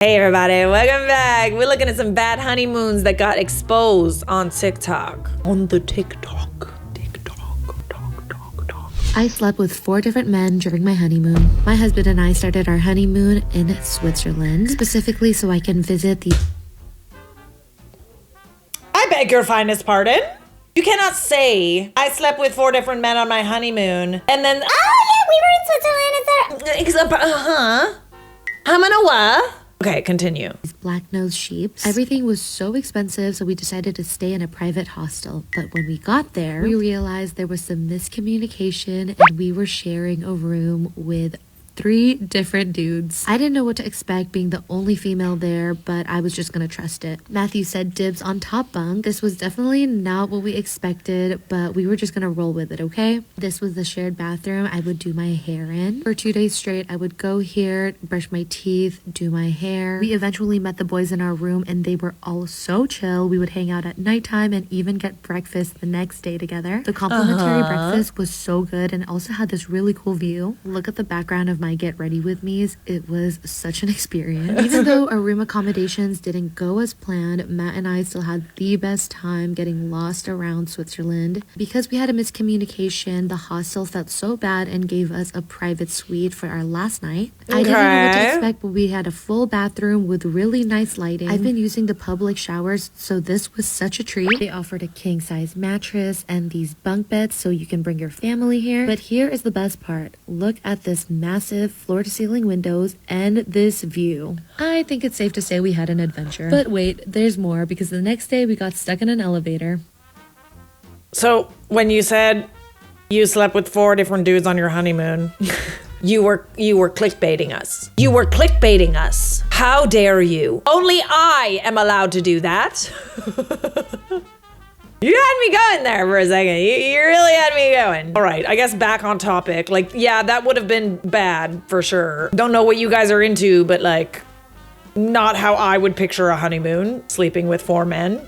Hey everybody, welcome back. We're looking at some bad honeymoons that got exposed on TikTok. On the TikTok. I slept with 4 different men during my honeymoon. My husband and I started our honeymoon in Switzerland, specifically so I can visit the... I beg your finest pardon? You cannot say, I slept with 4 different men on my honeymoon, and then, oh yeah, we were in Switzerland, I'm gonna what? Okay, continue. These black-nosed sheep. Everything was so expensive, so we decided to stay in a private hostel. But when we got there, we realized there was some miscommunication and we were sharing a room with 3 different dudes. I didn't know what to expect being the only female there, but I was just gonna trust it. Matthew said dibs on top bunk. This was definitely not what we expected, but we were just gonna roll with it, okay? This was the shared bathroom I would do my hair in. For 2 days straight, I would go here, brush my teeth, do my hair. We eventually met the boys in our room and they were all so chill. We would hang out at nighttime and even get breakfast the next day together. The complimentary breakfast was so good and also had this really cool view. Look at the background of my get ready with me's. It was such an experience. Even though our room accommodations didn't go as planned, Matt and I still had the best time getting lost around Switzerland. Because we had a miscommunication, the hostel felt so bad and gave us a private suite for our last night. I didn't know what to expect, but we had a full bathroom with really nice lighting. I've been using the public showers, so this was such a treat. They offered a king-size mattress and these bunk beds so you can bring your family here. But here is the best part. Look at this massive floor-to-ceiling windows and this view. I think it's safe to say we had an adventure. But wait, there's more, because the next day we got stuck in an elevator. So, when you said you slept with 4 different dudes on your honeymoon, you were clickbaiting us. You were clickbaiting us. How dare you? Only I am allowed to do that. You had me going there for a second. You really had me going. All right, I guess back on topic. Like, yeah, that would have been bad for sure. Don't know what you guys are into, but like, not how I would picture a honeymoon, sleeping with 4 men.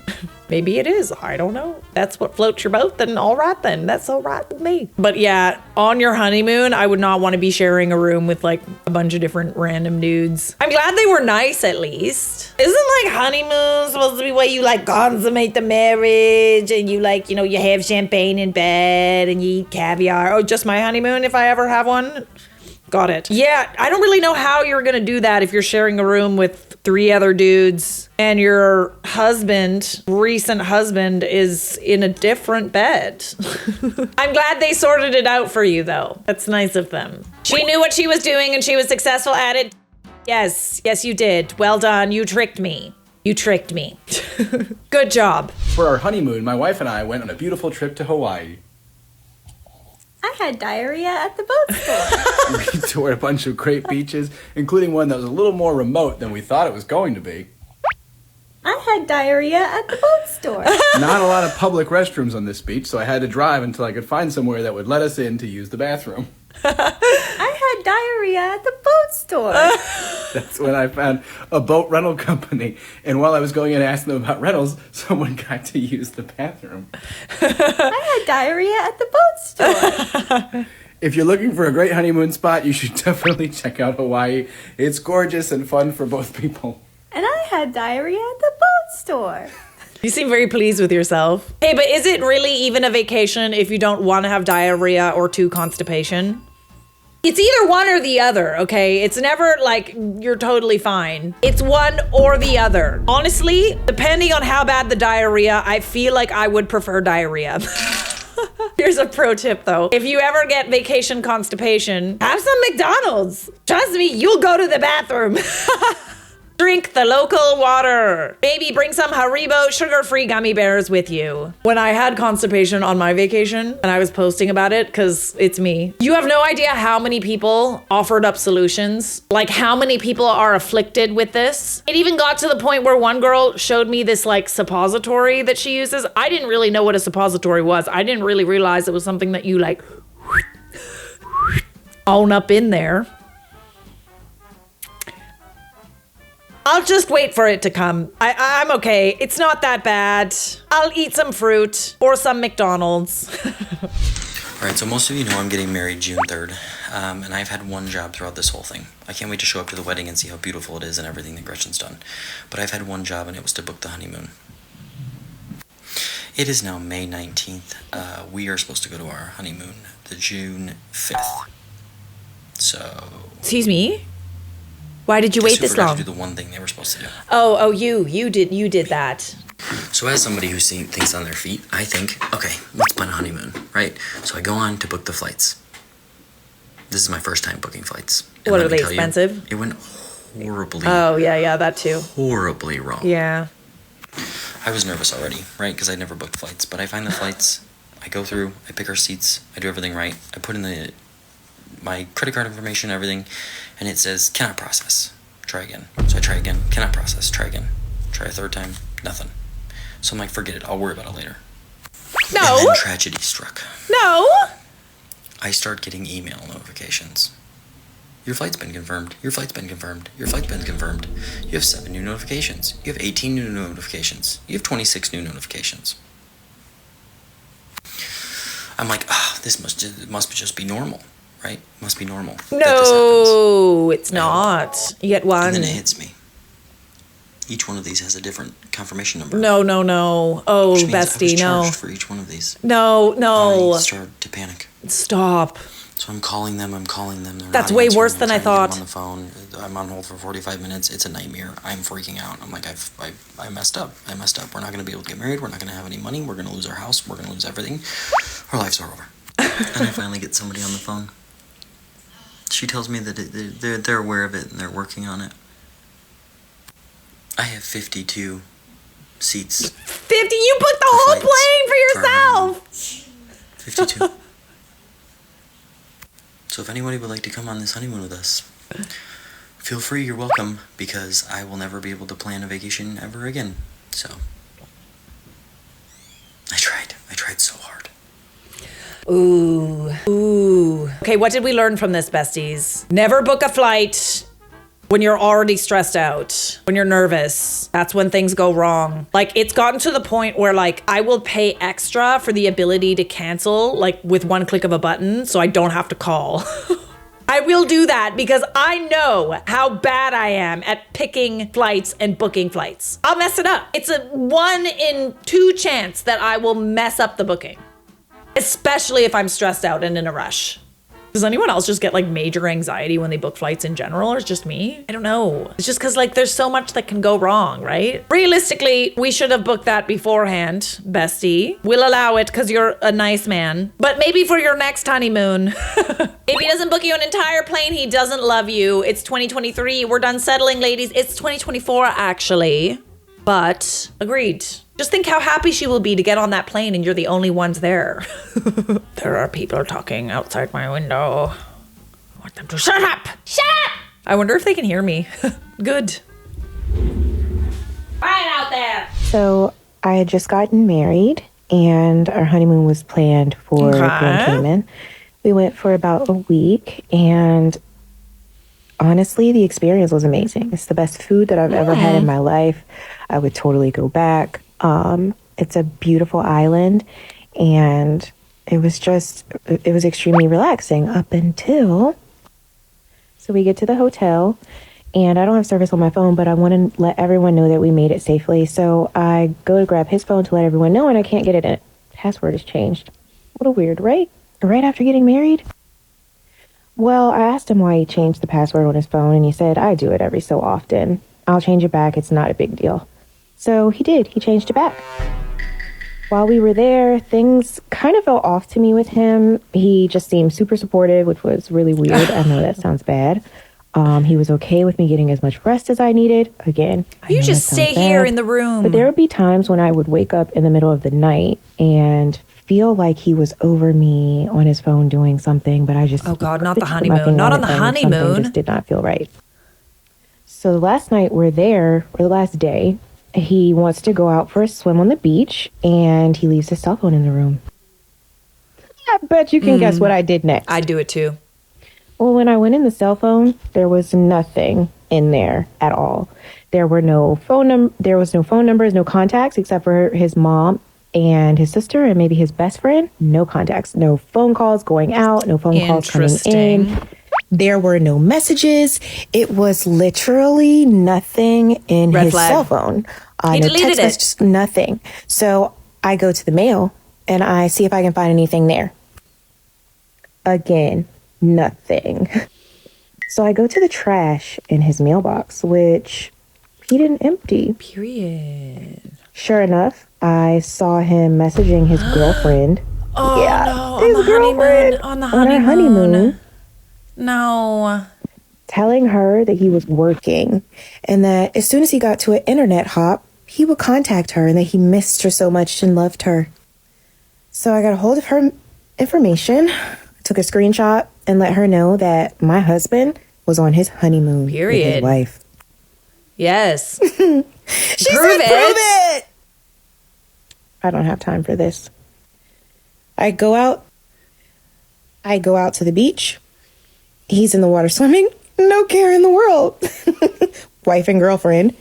Maybe it is, I don't know. That's what floats your boat, then all right then. That's all right with me. But yeah, on your honeymoon, I would not want to be sharing a room with like a bunch of different random dudes. I'm glad they were nice at least. Isn't like honeymoon supposed to be where you like consummate the marriage and you like, you know, you have champagne in bed and you eat caviar? Oh, just my honeymoon if I ever have one? Got it. Yeah, I don't really know how you're gonna do that if you're sharing a room with 3 other dudes and your recent husband, is in a different bed. I'm glad they sorted it out for you though. That's nice of them. She knew what she was doing and she was successful at it. Yes, you did. Well done, you tricked me. You tricked me. Good job. For our honeymoon, my wife and I went on a beautiful trip to Hawaii. I had diarrhea at the boat store. We toured a bunch of great beaches, including one that was a little more remote than we thought it was going to be. I had diarrhea at the boat store. Not a lot of public restrooms on this beach, so I had to drive until I could find somewhere that would let us in to use the bathroom. I had diarrhea at the boat store. That's when I found a boat rental company, and while I was going in and asking them about rentals, someone got to use the bathroom. I had diarrhea at the boat store. If you're looking for a great honeymoon spot, you should definitely check out Hawaii. It's gorgeous and fun for both people. And I had diarrhea at the boat store. You seem very pleased with yourself. Hey, but is it really even a vacation if you don't want to have diarrhea or 2 constipation? It's either one or the other, okay? It's never like you're totally fine. It's one or the other. Honestly, depending on how bad the diarrhea, I feel like I would prefer diarrhea. Here's a pro tip though. If you ever get vacation constipation, have some McDonald's. Trust me, you'll go to the bathroom. Drink the local water. Baby, bring some Haribo sugar-free gummy bears with you. When I had constipation on my vacation and I was posting about it, because it's me, you have no idea how many people offered up solutions. Like how many people are afflicted with this. It even got to the point where one girl showed me this like suppository that she uses. I didn't really know what a suppository was. I didn't really realize it was something that you like own up in there. I'll just wait for it to come. I'm okay. It's not that bad. I'll eat some fruit or some McDonald's. All right, so most of you know I'm getting married June 3rd. and I've had one job throughout this whole thing. I can't wait to show up to the wedding and see how beautiful it is and everything that Gretchen's done. But I've had one job, and it was to book the honeymoon. It is now May 19th. We are supposed to go to our honeymoon the June 5th. So... Excuse me? Why did you wait this long? To do the one thing they were supposed to do. Oh, you did that. So as somebody who's seen things on their feet, I think, okay, let's plan a honeymoon, right? So I go on to book the flights. This is my first time booking flights. What, are they expensive? It went horribly. Oh, yeah, that too. Horribly wrong. Yeah. I was nervous already, right? Because I'd never booked flights. But I find the flights, I go through, I pick our seats, I do everything right. I put in my credit card information, everything, and it says, cannot process. Try again. So I try again, cannot process. Try again. Try a third time, nothing. So I'm like, forget it, I'll worry about it later. No. And then tragedy struck. No. I start getting email notifications. Your flight's been confirmed. Your flight's been confirmed. Your flight's been confirmed. You have 7 new notifications. You have 18 new notifications. You have 26 new notifications. I'm like, this must just be normal, right? Must be normal. No, it's not. You get one. And then it hits me. Each one of these has a different confirmation number. No. Oh, Which means bestie, I was no. charged for each one of these. No. I started to panic. Stop. So I'm calling them. They're That's not way answering. worse than I thought. I'm on the phone. I'm on hold for 45 minutes. It's a nightmare. I'm freaking out. I'm like, I messed up. We're not going to be able to get married. We're not going to have any money. We're going to lose our house. We're going to lose everything. Our lives are over. And I finally get somebody on the phone. She tells me that they're aware of it and they're working on it. I have 52 seats. 50? You booked the whole plane for yourself. 52. So if anybody would like to come on this honeymoon with us, feel free, you're welcome, because I will never be able to plan a vacation ever again. So, I tried so hard. Ooh. Okay, what did we learn from this, besties? Never book a flight when you're already stressed out, when you're nervous. That's when things go wrong. Like, it's gotten to the point where, like, I will pay extra for the ability to cancel, like, with one click of a button, so I don't have to call. I will do that because I know how bad I am at picking flights and booking flights. I'll mess it up. It's a 1 in 2 chance that I will mess up the booking, especially if I'm stressed out and in a rush. Does anyone else just get like major anxiety when they book flights in general, or it's just me? I don't know. It's just because like there's so much that can go wrong, right? Realistically, we should have booked that beforehand, bestie. We'll allow it because you're a nice man. But maybe for your next honeymoon. If he doesn't book you an entire plane, he doesn't love you. It's 2023. We're done settling, ladies. It's 2024, actually. But agreed. Just think how happy she will be to get on that plane and you're the only ones there. There are people talking outside my window. I want them to shut up! Shut up! I wonder if they can hear me. Good. Quiet out there! So I had just gotten married and our honeymoon was planned for Grand Cayman. We went for about a week and honestly, the experience was amazing. It's the best food that I've ever had in my life. I would totally go back. It's a beautiful island and it was extremely relaxing up until, so we get to the hotel and I don't have service on my phone, but I want to let everyone know that we made it safely. So I go to grab his phone to let everyone know and I can't get it in. Password has changed. What a weird, right? Right after getting married? Well, I asked him why he changed the password on his phone, and he said, I do it every so often. I'll change it back. It's not a big deal. So he did. He changed it back. While we were there, things kind of felt off to me with him. He just seemed super supportive, which was really weird. I know that sounds bad. He was okay with me getting as much rest as I needed. Again, you just stay here in the room. But there would be times when I would wake up in the middle of the night and feel like he was over me on his phone doing something, but I just... Oh God, not the honeymoon. Not on the honeymoon. Something just did not feel right. So the last night we're there, or the last day, he wants to go out for a swim on the beach, and he leaves his cell phone in the room. I bet you can guess what I did next. I'd do it too. Well, when I went in the cell phone, there was nothing in there at all. There was no phone numbers, no contacts, except for his mom and his sister and maybe his best friend, no contacts, no phone calls going out, no phone calls coming in. There were no messages. It was literally nothing in Red his flag. cell phone. He No deleted text it. messages, nothing. So I go to the mail and I see if I can find anything there. Again, nothing. So I go to the trash in his mailbox, which he didn't empty. Period. Sure enough, I saw him messaging his girlfriend. Oh Yeah, no, his on the girlfriend honeymoon. On the on our honeymoon. No. Telling her that he was working and that as soon as he got to an internet hop, he would contact her and that he missed her so much and loved her. So I got a hold of her information, took a screenshot, and let her know that my husband was on his honeymoon with Period. his wife. Yes. She Prove said, prove it. it! I don't have time for this. I go out to the beach. He's in the water swimming. No care in the world. Wife and girlfriend.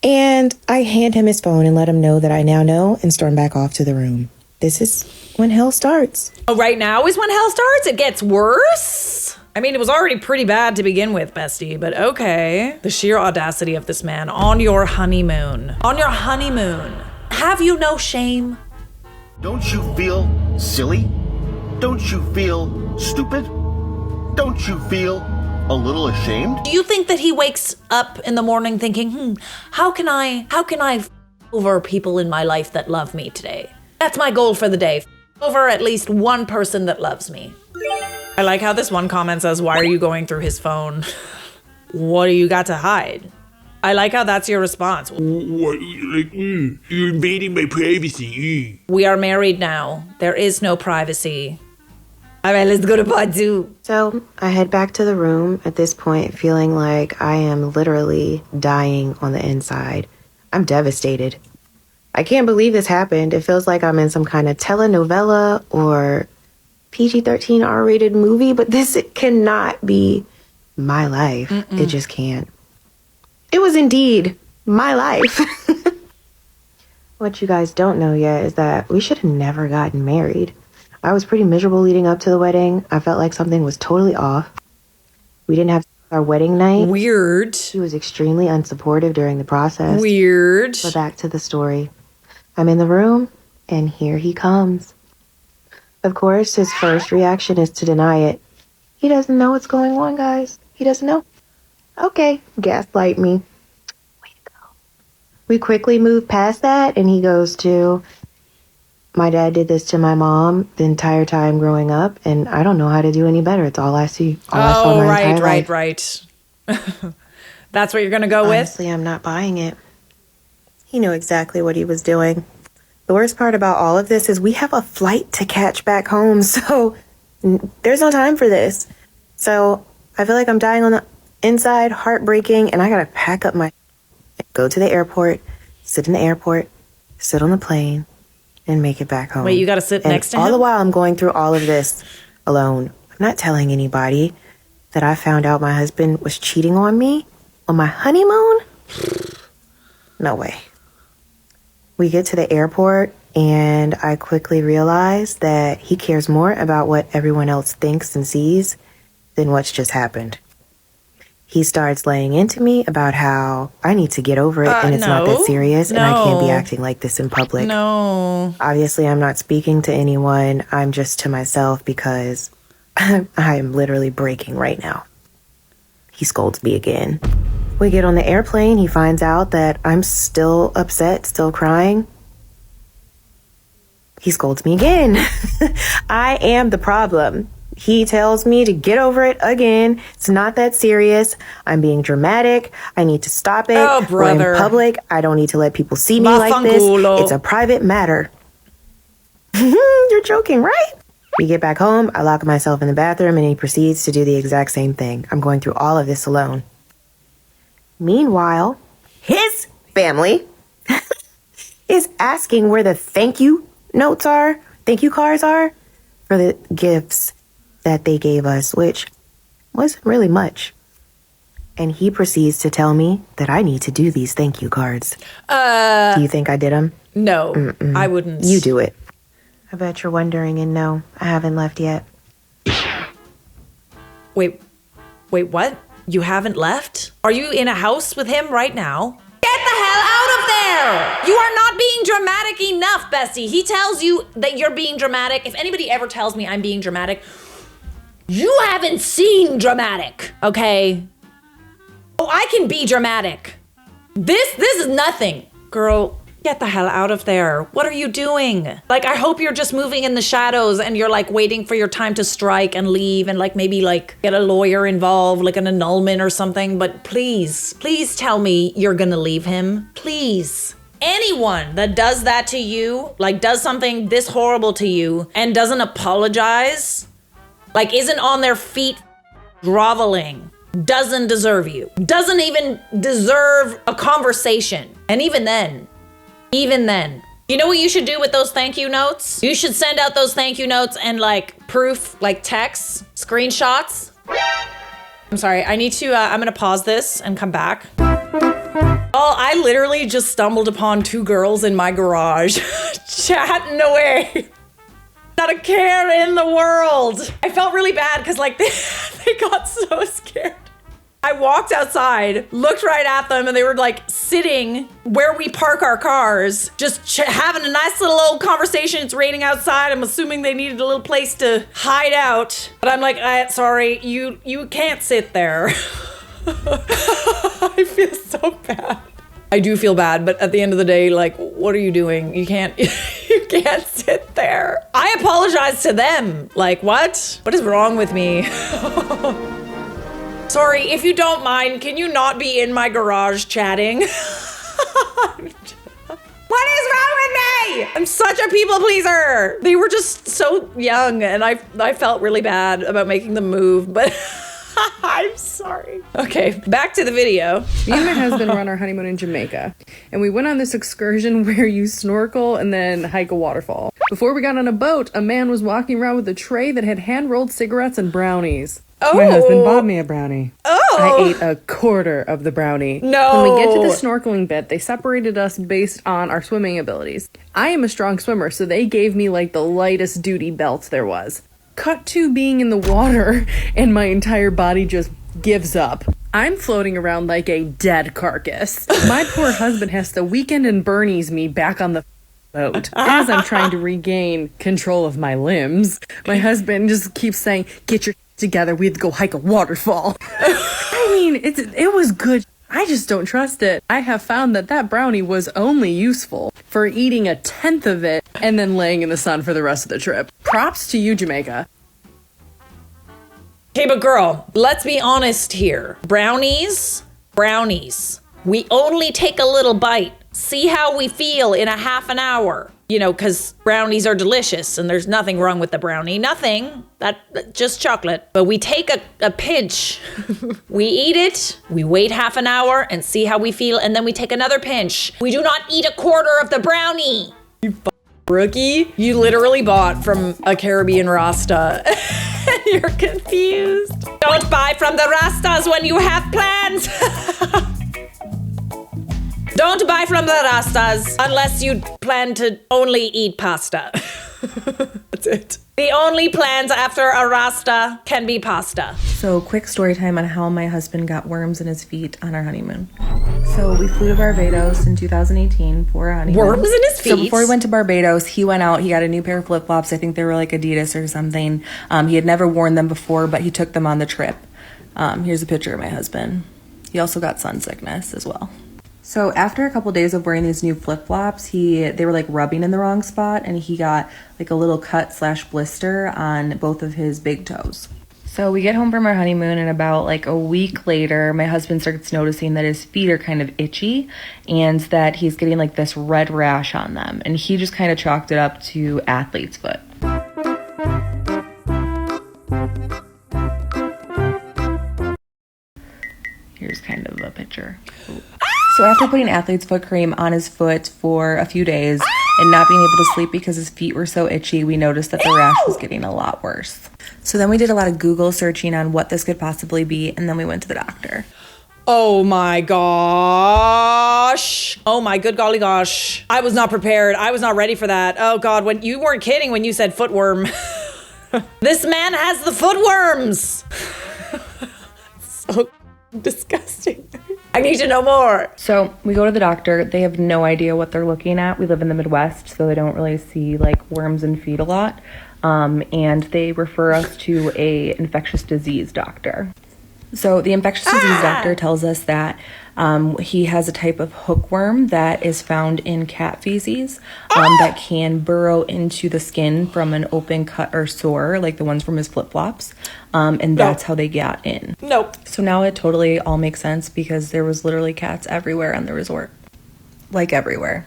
And I hand him his phone and let him know that I now know and storm back off to the room. This is when hell starts. Oh, right now is when hell starts? It gets worse? I mean, it was already pretty bad to begin with, bestie, but okay. The sheer audacity of this man on your honeymoon. On your honeymoon. Have you no shame? Don't you feel silly? Don't you feel stupid? Don't you feel a little ashamed? Do you think that he wakes up in the morning thinking, how can I f- over people in my life that love me today? That's my goal for the day. Over at least one person that loves me. I like how this one comment says, why are you going through his phone? What do you got to hide? I like how that's your response. What, like, you're invading my privacy. We are married now. There is no privacy. All right, let's go to part 2. So I head back to the room at this point, feeling like I am literally dying on the inside. I'm devastated. I can't believe this happened. It feels like I'm in some kind of telenovela or PG-13 R-rated movie, but this cannot be my life. It just can't. It was indeed my life. What you guys don't know yet is that we should have never gotten married. I was pretty miserable leading up to the wedding. I felt like something was totally off. We didn't have our wedding night. Weird. He was extremely unsupportive during the process. Weird. But back to the story. I'm in the room, and here he comes. Of course, his first reaction is to deny it. He doesn't know what's going on, guys. He doesn't know. Okay, gaslight me. Way to go. We quickly move past that, and he goes to, my dad did this to my mom the entire time growing up, and I don't know how to do any better. It's all I see. All I saw my entire life. Right. That's what you're going to go Honestly, I'm not buying it. He knew exactly what he was doing. The worst part about all of this is we have a flight to catch back home, so there's no time for this. So I feel like I'm dying on the inside, heartbreaking, and I gotta pack up my... go to the airport, sit in the airport, sit on the plane, and make it back home. Wait, you gotta sit and next to all him? the while I'm going through all of this alone. I'm not telling anybody that I found out my husband was cheating on me on my honeymoon. No way. We get to the airport, and I quickly realize that he cares more about what everyone else thinks and sees than what's just happened. He starts laying into me about how I need to get over it and it's not that serious and I can't be acting like this in public. No. Obviously, I'm not speaking to anyone. I'm just to myself because I am literally breaking right now. He scolds me again. We get on the airplane. He finds out that I'm still upset, still crying. He scolds me again. I am the problem. He tells me to get over it again. It's not that serious. I'm being dramatic. I need to stop it. Oh, brother. We're in public. I don't need to let people see me like this. It's a private matter. You're joking, right? We get back home. I lock myself in the bathroom and he proceeds to do the exact same thing. I'm going through all of this alone. Meanwhile, his family is asking where the thank you notes are, thank you cards are for the gifts that they gave us, which wasn't really much. And he proceeds to tell me that I need to do these thank you cards. Do you think I did them? No, I wouldn't. You do it. I bet you're wondering, and no, I haven't left yet. Wait, what? You haven't left? Are you in a house with him right now? Get the hell out of there! You are not being dramatic enough, Bessie. He tells you that you're being dramatic. If anybody ever tells me I'm being dramatic, you haven't seen dramatic, okay? Oh, I can be dramatic. This is nothing. Girl, get the hell out of there. What are you doing? Like, I hope you're just moving in the shadows and you're like waiting for your time to strike and leave and like maybe like get a lawyer involved, like an annulment or something. But please tell me you're gonna leave him. Please. Anyone that does that to you, like does something this horrible to you and doesn't apologize, like isn't on their feet groveling, doesn't deserve you. Doesn't even deserve a conversation. And even then, you know what you should do with those thank you notes? You should send out those thank you notes and like proof, like texts, screenshots. I'm sorry, I need to, I'm gonna pause this and come back. Oh, I literally just stumbled upon two girls in my garage chatting away. Not a care in the world. I felt really bad because like they got so scared. I walked outside, looked right at them, and they were like sitting where we park our cars, just having a nice little old conversation. It's raining outside. I'm assuming they needed a little place to hide out. But I'm like, sorry, you can't sit there. I feel so bad. I do feel bad, but at the end of the day, like, what are you doing? You can't sit there. I apologize to them. Like, what? What is wrong with me? Sorry, if you don't mind, can you not be in my garage chatting? What is wrong with me? I'm such a people pleaser. They were just so young and I felt really bad about making them move, but I'm sorry. Okay, back to the video. Me and my husband were on our honeymoon in Jamaica, and we went on this excursion where you snorkel and then hike a waterfall. Before we got on a boat, a man was walking around with a tray that had hand-rolled cigarettes and brownies. Oh. My husband bought me a brownie. Oh. I ate a quarter of the brownie. No. When we get to the snorkeling bit, they separated us based on our swimming abilities. I am a strong swimmer, so they gave me like the lightest duty belt there was. Cut to being in the water, and my entire body just gives up. I'm floating around like a dead carcass. My poor husband has to weekend and Bernie's me back on the boat. As I'm trying to regain control of my limbs, my husband just keeps saying, "Get your together, we have to go hike a waterfall." I mean, it was good. I just don't trust it. I have found that brownie was only useful for eating a tenth of it and then laying in the sun for the rest of the trip. Props to you, Jamaica. Okay, but girl, let's be honest here. Brownies. We only take a little bite. See how we feel in a half an hour. You know, because brownies are delicious and there's nothing wrong with the brownie. Nothing. That just chocolate. But we take a pinch. We eat it. We wait half an hour and see how we feel. And then we take another pinch. We do not eat a quarter of the brownie. You rookie. You literally bought from a Caribbean Rasta. You're confused. Don't buy from the Rastas when you have plans. Don't buy from the Rastas unless you plan to only eat pasta. That's it. The only plans after a Rasta can be pasta. So, quick story time on how my husband got worms in his feet on our honeymoon. So, we flew to Barbados in 2018 for our honeymoon. Worms in his feet? So, before we went to Barbados, he went out, he got a new pair of flip-flops. I think they were like Adidas or something. He had never worn them before, but he took them on the trip. Here's a picture of my husband. He also got sun sickness as well. So after a couple days of wearing these new flip-flops, they were like rubbing in the wrong spot, and he got like a little cut/blister on both of his big toes. So we get home from our honeymoon, and about like a week later, my husband starts noticing that his feet are kind of itchy and that he's getting like this red rash on them. And he just kind of chalked it up to athlete's foot. Here's kind of a picture. So after putting athlete's foot cream on his foot for a few days and not being able to sleep because his feet were so itchy, we noticed that the rash was getting a lot worse. So then we did a lot of Google searching on what this could possibly be, and then we went to the doctor. Oh my gosh. gosh. Oh my good golly gosh. I was not prepared. I was not ready for that. Oh God, when you weren't kidding when you said footworm. This man has the footworms. So disgusting. I need to know more. So we go to the doctor. They have no idea what they're looking at. We live in the Midwest, so they don't really see like worms in feed a lot. And they refer us to a infectious disease doctor. So the infectious disease doctor tells us that he has a type of hookworm that is found in cat feces that can burrow into the skin from an open cut or sore, like the ones from his flip-flops. And that's how they got in. Nope. So now it totally all makes sense because there was literally cats everywhere on the resort. Like everywhere.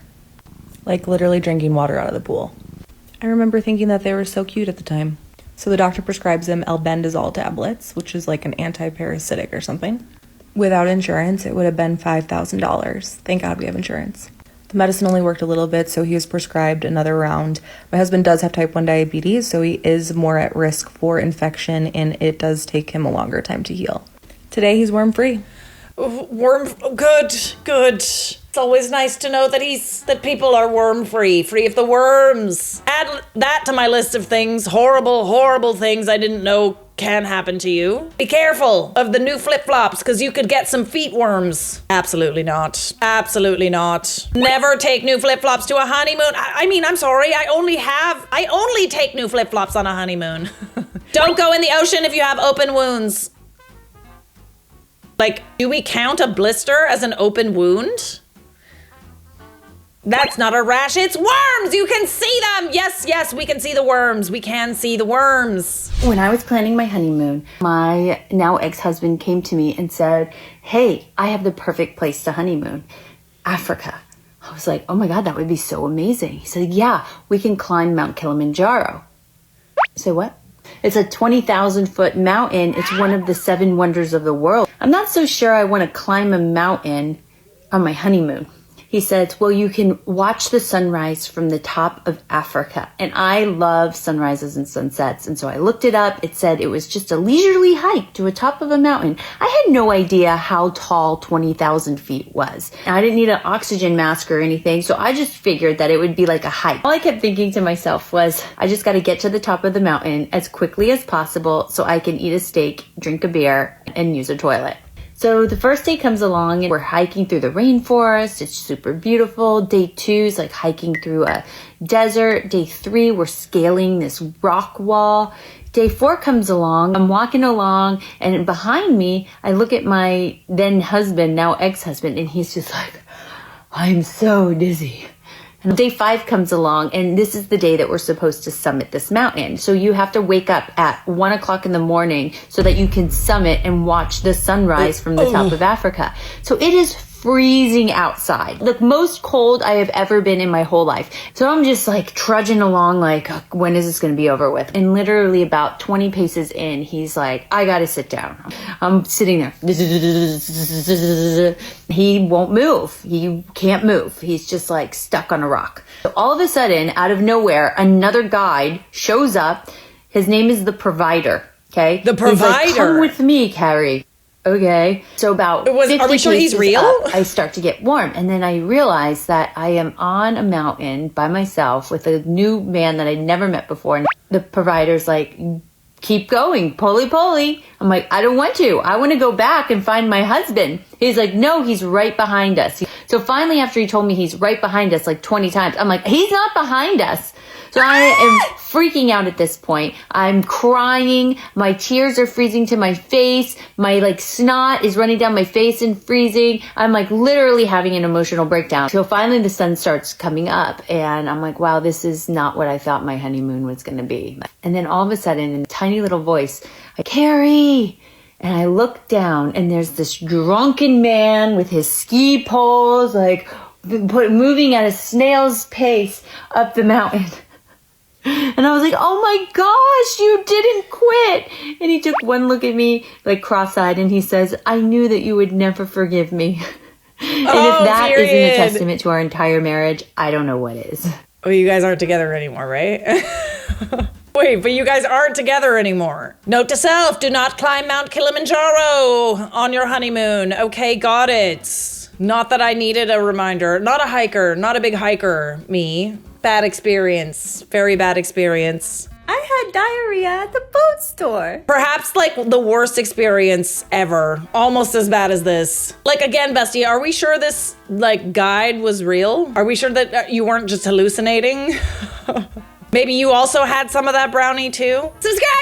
Like literally drinking water out of the pool. I remember thinking that they were so cute at the time. So the doctor prescribes him albendazole tablets, which is like an anti-parasitic or something. Without insurance, it would have been $5,000. Thank God we have insurance. The medicine only worked a little bit, so he was prescribed another round. My husband does have type 1 diabetes, so he is more at risk for infection, and it does take him a longer time to heal. Today, he's worm-free. Good. It's always nice to know that people are worm-free, free of the worms. Add that to my list of things, horrible things I didn't know can happen to you. Be careful of the new flip-flops, because you could get some feet worms. Absolutely not. Absolutely not. Never take new flip-flops to a honeymoon. I mean, I'm sorry, I only take new flip-flops on a honeymoon. Don't go in the ocean if you have open wounds. Like, do we count a blister as an open wound? That's not a rash, it's worms! You can see them! Yes, we can see the worms. We can see the worms. When I was planning my honeymoon, my now ex-husband came to me and said, hey, I have the perfect place to honeymoon, Africa. I was like, oh my God, that would be so amazing. He said, yeah, we can climb Mount Kilimanjaro. I said, what? It's a 20,000 foot mountain. It's one of the 7 wonders of the world. I'm not so sure I want to climb a mountain on my honeymoon. He said, well, you can watch the sunrise from the top of Africa. And I love sunrises and sunsets. And so I looked it up. It said it was just a leisurely hike to the top of a mountain. I had no idea how tall 20,000 feet was. And I didn't need an oxygen mask or anything. So I just figured that it would be like a hike. All I kept thinking to myself was, I just got to get to the top of the mountain as quickly as possible so I can eat a steak, drink a beer, and use a toilet. So the first day comes along and we're hiking through the rainforest. It's super beautiful. Day 2 is like hiking through a desert. Day 3, we're scaling this rock wall. Day 4 comes along. I'm walking along and behind me, I look at my then husband, now ex-husband, and he's just like, I'm so dizzy. And day 5 comes along, and this is the day that we're supposed to summit this mountain. So you have to wake up at 1 o'clock in the morning so that you can summit and watch the sunrise from the top of Africa. So it is freezing outside. The most cold I have ever been in my whole life. So I'm just like trudging along like, when is this going to be over with? And literally about 20 paces in, he's like, I got to sit down. I'm sitting there. He won't move. He can't move. He's just like stuck on a rock. So all of a sudden, out of nowhere, another guide shows up. His name is the provider. Okay. The provider. He's like, come with me, Carrie. Okay, so about 50 are we sure he's real? Up, I start to get warm, and then I realize that I am on a mountain by myself with a new man that I'd never met before. And the provider's like, keep going, pulley. I'm like, I don't want to. I want to go back and find my husband. He's like, no, he's right behind us. So finally, after he told me he's right behind us like 20 times, I'm like, he's not behind us. So I am freaking out at this point. I'm crying. My tears are freezing to my face. My like snot is running down my face and freezing. I'm like literally having an emotional breakdown. So finally the sun starts coming up and I'm like, wow, this is not what I thought my honeymoon was going to be. And then all of a sudden in a tiny little voice, Carrie. And I look down and there's this drunken man with his ski poles, like moving at a snail's pace up the mountain. And I was like, oh my gosh, you didn't quit. And he took one look at me like cross-eyed and he says, I knew that you would never forgive me. And if that isn't a testament to our entire marriage, I don't know what is. Oh, you guys aren't together anymore, right? Wait, but you guys aren't together anymore. Note to self, do not climb Mount Kilimanjaro on your honeymoon. Okay, got it. Not that I needed a reminder. Not a hiker, not a big hiker, me. Bad experience, very bad experience. I had diarrhea at the boat store. Perhaps like the worst experience ever. Almost as bad as this. Like again, bestie, are we sure this like guide was real? Are we sure that you weren't just hallucinating? Maybe you also had some of that brownie too? Subscribe!